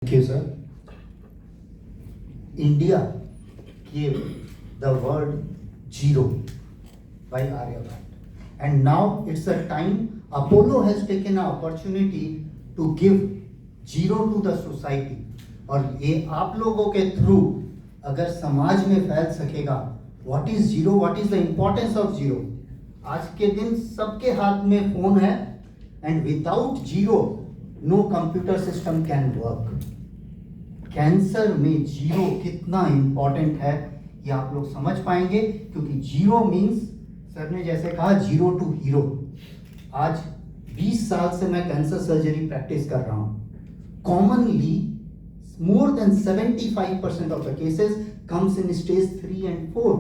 Thank you, sir. India gave the word zero by Aryabhat. And now it's a time Apollo has taken an opportunity to give zero to the society. और ये आप लोगों के through अगर समाज में फैल सकेगा, what is zero, what is the importance of zero? आज के दिन सबके हाथ में फोन है, and without zero, no computer system can work. Cancer में जीरो कितना इंपॉर्टेंट है ये आप लोग समझ पाएंगे, क्योंकि जीरो मींस सर ने जैसे कहा जीरो टू हीरो. आज 20 साल से मैं कैंसर सर्जरी प्रैक्टिस कर रहा हूं. Commonly more than 75% of the cases comes in stage 3 and 4.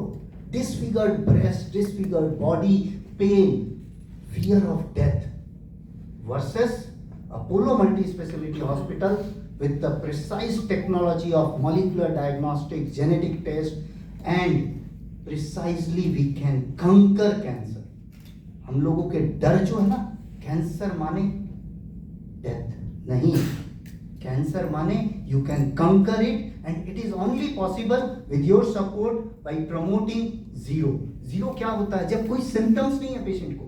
Disfigured breast, disfigured body, pain, fear of death. Versus Apollo Multi-Speciality Hospital with the precise technology of molecular diagnostics, genetic test, and precisely we can conquer cancer. हम लोगों के डर जो है ना, cancer माने death नहीं, cancer माने you can conquer it, and it is only possible with your support by promoting zero. Zero क्या होता है? जब कोई symptoms नहीं है पेशेंट को.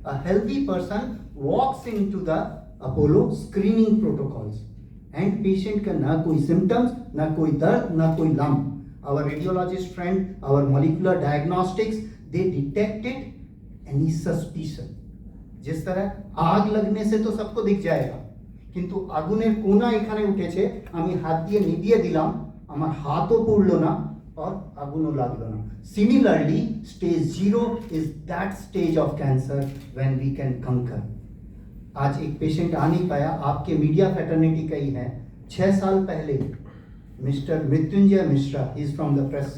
A healthy person walks into the Apollo screening protocols and patient का ना कोई symptoms, ना कोई दर्द, ना कोई lump. Our radiologist friend, our molecular diagnostics, they detected any suspicion. जिस तरह आग लगने से तो सबको दिख जाएगा, কিন্তু আগুনের কোনা এখানে উঠেছে, আমি হাত দিয়ে নিভিয়ে দিলাম, আমার হাতও পুড়লো না और আগুনও লাগলো না. Similarly, stage 0 is that stage of cancer when we can conquer. आज एक पेशेंट आ नहीं पाया, आपके मीडिया फैटर्निटी का ही है. 6 साल पहले mister Mrityunjay Mishra, he is from the press,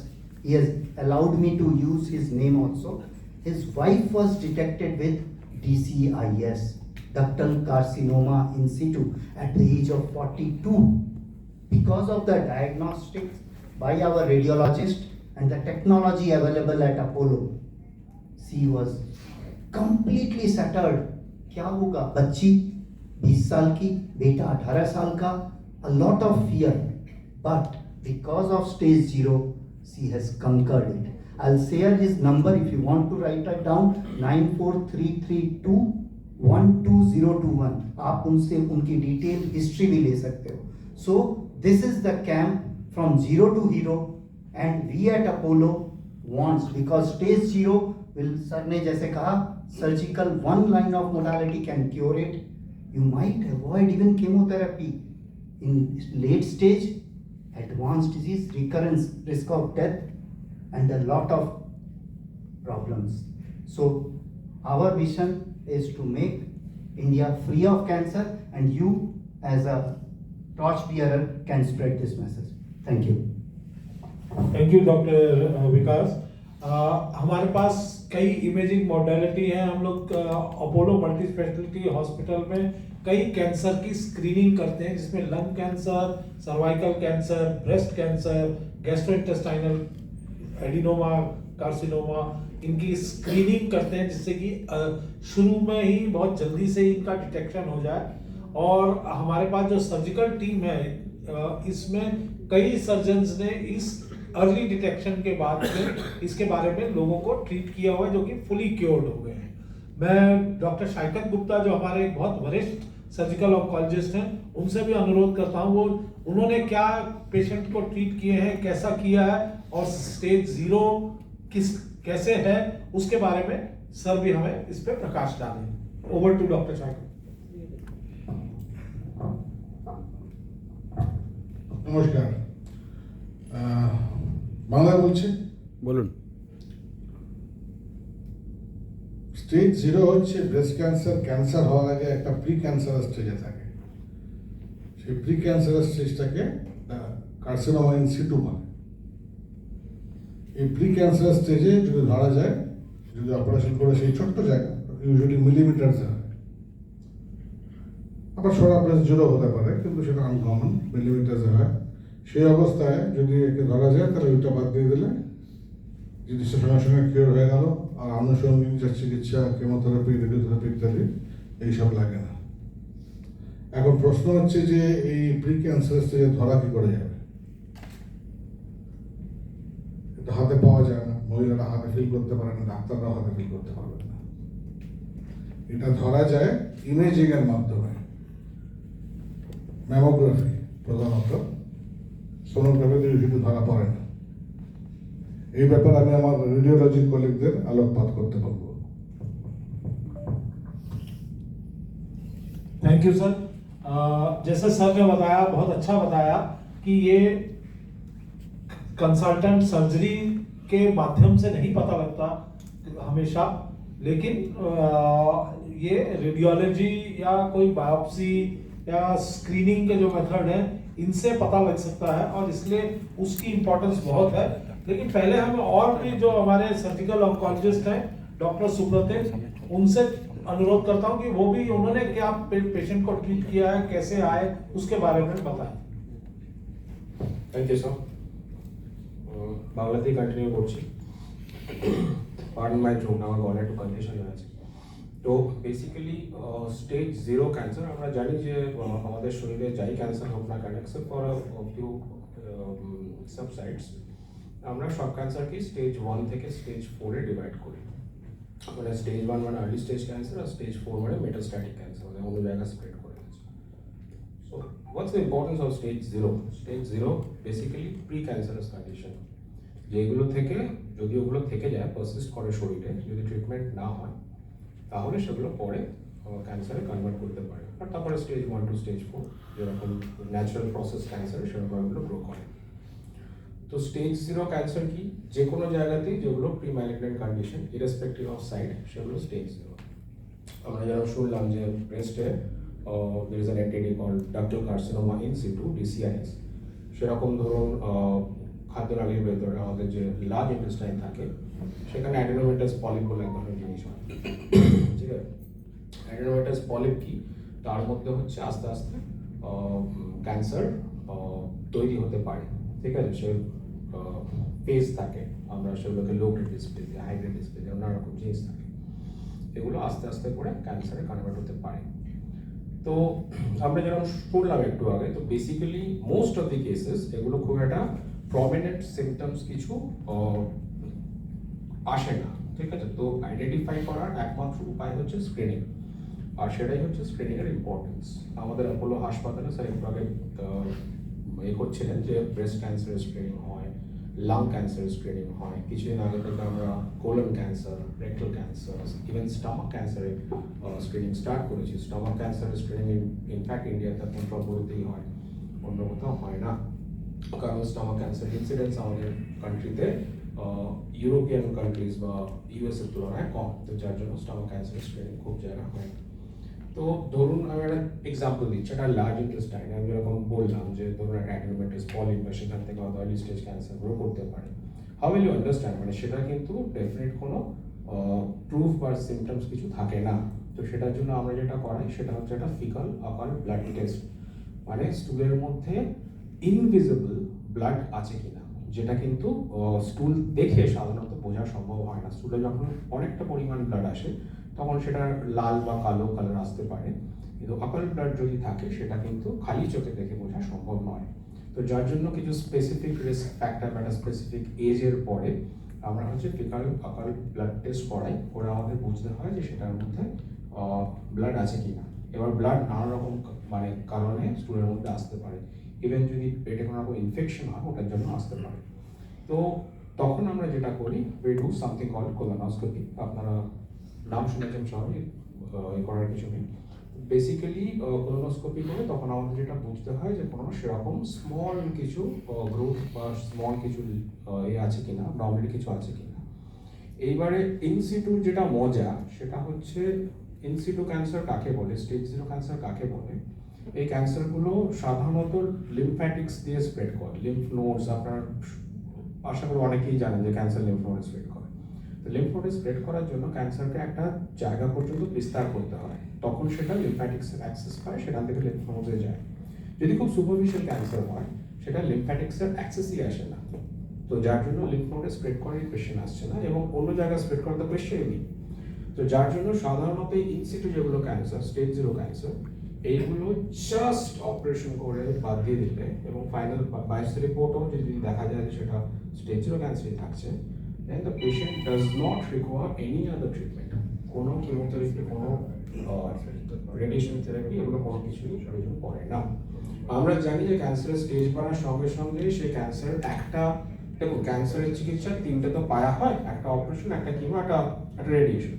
he has allowed me to use his name also. His wife was detected with DCIS, ductal carcinoma in situ, at the age of 42. Because of the diagnostics by our radiologist and the technology available at Apollo, she was completely shattered. क्या होगा? बच्ची 20 साल की, बेटा 18 साल का, a lot of fear. But because of stage 0, she has conquered it. I'll share his number if you want to write it down, 94332 12021. आप उनसे उनकी डिटेल हिस्ट्री भी ले सकते हो. So this is the camp from zero to hero, and we at Apollo wants, because stage 0 will, sir ने जैसे कहा, surgical one line of modality can cure it. You might avoid even chemotherapy in late stage, advance disease, recurrence, risk of death and a lot of problems. So our vision is to make India free of cancer, and you as a torch bearer can spread this message. Thank you. Thank you doctor Vikas. हमारे पास कई imaging modality हैं. हम लोग Apollo multi speciality hospital में कई cancer की screening करते हैं, जिसमें lung cancer, cervical cancer, breast cancer, gastrointestinal adenoma, carcinoma, इनकी स्क्रीनिंग करते हैं, जिससे कि शुरू में ही बहुत जल्दी से इनका डिटेक्शन हो जाए. और हमारे पास जो सर्जिकल टीम है, इसमें कई सर्जन्स ने इस अर्ली डिटेक्शन के बाद में इसके बारे में लोगों को ट्रीट किया हुआ है, जो कि फुली क्योर्ड हो गए हैं. मैं डॉक्टर शाइकत गुप्ता, जो हमारे एक बहुत वरिष्ठ सर्जिकल ऑन्कोलॉजिस्ट हैं, उनसे भी अनुरोध करता हूँ, वो उन्होंने क्या पेशेंट को ट्रीट किए हैं, कैसा किया है, और स्टेज 0 कैसे है, उसके बारे में सर भी हमें इस पे प्रकाश डालें. Over to doctor Shaikat. নমস্কার, বাংলায় বলছি. বলুন. স্টেজ 0 হচ্ছে ব্রেস্ট ক্যান্সার. ক্যান্সার হওয়ার আগে একটা প্রি ক্যান্সার স্টেজে থাকে. সেই প্রি ক্যান্সার স্টেজটাকে কার্সিনোমা ইন সিটু বলে. এই প্রি ক্যান্সার স্টেজে যদি ধরা যায়, যদি অপারেশন করে সেই ছোট্ট জায়গা, ইউজুয়ালি মিলিমিটারসে হয়, আবার সরা ব্রেস্ট 0 হতে পারে, কিন্তু সেটা আনকমন, মিলিমিটারসে হয়. সেই অবস্থায় যদি একে ধরা যায়, তাহলে ওইটা বাদ দিয়ে দিলে জিনিসটা সঙ্গে সঙ্গে কিওর হয়ে গেল, আর আনুষঙ্গিক যে চিকিৎসা, কেমোথেরাপি, রেডিওথেরাপি ইত্যাদি এইসব লাগে না. এখন প্রশ্ন হচ্ছে যে এই প্রি ক্যান্সার স্টেজে ধরা কি করে যাবে? এটা হাতে পাওয়া যায় না, মহিলারা হাতে ফিল করতে পারে না, ডাক্তাররাও হাতে ফিল করতে পারবে না। এটা ধরা যায় ইমেজিং এর মাধ্যমে, ম্যামোগ্রাফি প্রধানত, সোনোগ্রাফিতে কিন্তু ধরা পড়ে না। এই ব্যাপারে আমি আমার রেডিওলজি কলিগদের আলোকপাত করতে পারবো। Thank you sir. जैसे सर ने बताया, बहुत अच्छा बताया कि ये कंसल्टेंट सर्जरी के माध्यम से नहीं पता लगता हमेशा, लेकिन ये रेडियोलॉजी या कोई बायोप्सी या स्क्रीनिंग के जो मेथड है इनसे पता लग सकता है, और इसलिए उसकी इम्पोर्टेंस बहुत है। लेकिन पहले हम और भी जो हमारे सर्जिकल ऑन्कोलॉजिस्ट हैं डॉक्टर सुब्रते, उनसे अनुरोध करता हूं कि वो भी, उन्होंने क्या पेशेंट को ट्रीट किया है, कैसे आए, उसके बारे में बताएं। Thank you sir. বাংলাতেই কন্টিনিউ করছি। পার্ডন মাই থ্রোট, আমার গলায় একটু কনজেশন হয়ে আছে। তো বেসিক্যালি স্টেজ 0 ক্যান্সার, আমরা জানি যে আমাদের শরীরে যাই ক্যান্সার হোক না কেন, এক্সেপ্ট ফর ফিউ সাবসাইটস, আমরা সব ক্যান্সারকে স্টেজ 1 থেকে স্টেজ 4 এ ডিভাইড করি। মানে স্টেজ 1 মানে আর্লি স্টেজ ক্যান্সার, আর স্টেজ 4 মানে মেটাস্ট্যাটিক ক্যান্সার, মানে অন্য জায়গায় স্প্রেড করে গেছে। So what's the importance of stage 0? Stage 0 basically pre cancerous condition, যেগুলো থেকে, যদি ওগুলো থেকে যায়, পারসিস্ট করে শরীরে, যদি ট্রিটমেন্ট না হয়, তাহলে সেগুলো পরে ক্যান্সারে কনভার্ট করতে পারে। আর তারপরে স্টেজ 1 টু স্টেজ 4 যেরকম ন্যাচারাল প্রসেস ক্যান্সার, সেরকম এগুলো গ্রো করে। তো স্টেজ 0 ক্যান্সার কি? যে কোনো জায়গাতেই যেগুলো pre malignant condition, irrespective of sight, সেগুলো স্টেজ 0। আমরা যেরকম শুনলাম যে ব্রেস্টে there is an entity called ductal carcinoma in situ, DCIS, সেরকম ধরুন খাদ্যনালীর ভেতরে আমাদের যে লার্জ ইন্টেস্টাইন থাকে, সেখানে অ্যাডেনোমাটাস পলিপ বলে এক ধরনের জিনিস হয়। ঠিক আছে, অ্যাডেনোমাটাস পলিপ কি? তার মধ্যে হচ্ছে আস্তে আস্তে ক্যান্সার তৈরি হতে পারে। ঠিক আছে, সে ফেজ থাকে, আমরা সেগুলোকে low grade display, high grade display, নানা রকম জিনিস থাকে, এগুলো আস্তে আস্তে করে ক্যান্সারে কনভার্ট হতে পারে। তো আমরা যেরকম শুনলাম একটু আগে, তো basically most of the cases এগুলো খুব একটা প্রমিনেন্ট সিমটমস কিছু আসে না। ঠিক আছে, তো আইডেন্টিফাই করার একমাত্র উপায় হচ্ছে স্ক্রিনিং, আর সেটাই হচ্ছে স্ক্রিনিং এর ইম্পর্টেন্স। আমাদের অ্যাপোলো হাসপাতালে স্যার একটু আগে করছিলেন যে ব্রেস্ট ক্যান্সারের স্ক্রিনিং হয়, লাং ক্যান্সারের স্ক্রিনিং হয়, কিছুদিন আগে থেকে আমরা colon cancer, rectal cancer, even stomach ক্যান্সারের স্ক্রিনিং স্টার্ট করেছি। স্টমাক ক্যান্সারের স্ক্রিনিং ইনফ্যাক্ট ইন্ডিয়াতে এখন সব বলতেই হয়, অন্য কোথাও হয় না, কারণ স্টমাক ক্যান্সার ইনসিডেন্স আমাদের কান্ট্রিতে ইউরোপিয়ান কান্ট্রিজ বা ইউএস এর তুলনায় কম, তো যার জন্য স্টমাক ক্যান্সার স্ক্রিনিং খুব জায়গা হয় না। তো ধরুন আমি একটা এক্সাম্পল দিচ্ছি, একটা লার্জ ইন্টেস্টাইন, আমি যেরকম বললাম যে ধরুন একটা অ্যাডেনোমাটাস পলিপ, বা সেখান থেকে হয়তো আর্লি স্টেজ ক্যান্সার গ্রো করতে পারে। How will you understand? মানে সেটা কিন্তু ডেফিনেট কোনো প্রুফ বা সিমটমস কিছু থাকে না। তো সেটার জন্য আমরা যেটা করাই সেটা হচ্ছে একটা ফিকাল আকার ব্লাড টেস্ট, মানে স্টুলের মধ্যে ইনভিজিবল ব্লাড আছে কিনা, যেটা কিন্তু স্টুল দেখে সাধারণত বোঝা সম্ভব হয় না। স্টুলে যখন অনেকটা পরিমাণ ব্লাড আসে তখন সেটা লাল বা কালো কালার আসতে পারে, কিন্তু আকাল ব্লাড যদি থাকে সেটা কিন্তু খালি চোখে দেখে বোঝা সম্ভব নয়। তো যার জন্য কিছু স্পেসিফিক রিস্ক ফ্যাক্টর বা স্পেসিফিক এজের পরে আমরা হচ্ছে ফিকাল আকাল ব্লাড টেস্ট করাই, করে আমাদের বুঝতে হয় যে সেটার মধ্যে ব্লাড আছে কিনা। এবার ব্লাড নানা রকম মানে কারণে স্টুলের মধ্যে আসতে পারে, ইভেন যদি পেটে কোনো রকম ইনফেকশন হয় ওটার জন্য আসতে পারে। তো তখন আমরা যেটা করি, we do something called colonoscopy. আপনারা নাম শুনেছেন সবাই, করার কিছু নেই। বেসিক্যালি কোলোনোস্কোপি করে তখন আমাদের যেটা বুঝতে হয় যে কোনো সেরকম স্মল কিছু গ্রোথ বা স্মল কিছু আছে কিনা, নর্মালি কিছু আছে কিনা। এইবারে ইনসিটুর যেটা মজা সেটা হচ্ছে, ইনসিটু ক্যান্সার কাকে বলে, স্টেজ 0 ক্যান্সার কাকে বলে? এই ক্যান্সারগুলো সাধারণত লিম্ফ্যাটিক্স দিয়ে স্প্রেড করে। লিম্ফ নোডস, আপনার আশা করি অনেকেই জানেন যে ক্যান্সার লিম্ফ নোডে স্প্রেড করে। তো লিম্ফ নোডে স্প্রেড করার জন্য ক্যান্সারকে একটা জায়গা পর্যন্ত বিস্তার করতে হয়, তখন সেটা লিম্ফ্যাটিক্সের অ্যাক্সেস পায়, সেখান থেকে লিম্ফ নোডে যায়। যদি খুব সুপারফিশিয়াল ক্যান্সার হয় সেটা লিম্ফ্যাটিক্সের অ্যাক্সেসই আসে না, তো যার জন্য লিম্ফ নোডে স্প্রেড করার কোয়েশ্চেন আসছে না, এবং অন্য জায়গায় স্প্রেড করার তো কোয়েশ্চেনই নেই। তো যার জন্য সাধারণত ইনসিটু যেগুলো ক্যান্সার, স্টেজ 0 ক্যান্সার, এইগুলো জাস্ট অপারেশন করে বাদ দিয়ে দিলে এবং ফাইনাল বায়োপসি রিপোর্টও যদি দেখা যায় যে সেটা স্টেজ 0 ক্যান্সারই থাকছে, then the patient does not require any other treatment. কোনো কেমোথেরাপি, কোনো রেডিয়েশন থেরাপি, এগুলো কোনো কিছুই প্রয়োজন পড়ে না। আমরা জানি যে ক্যান্সারের স্টেজ বাড়ার সঙ্গে সঙ্গে সেই ক্যান্সার দেখুন ক্যান্সারের চিকিৎসা 3টে তো পায়া হয়, একটা অপারেশন, একটা কিমো, একটা রেডিয়েশন।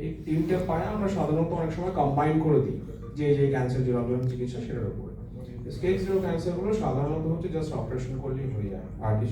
এই 3টে পায়া আমরা সাধারণত অনেক সময় কম্বাইন করে দিই যে ক্যান্সার যে রকম চিকিৎসা সেটার উপরে। স্টেজ 0 ক্যান্সারগুলো সাধারণত হচ্ছে জাস্ট অপারেশন করলেই হয়ে যায়, আর কিছু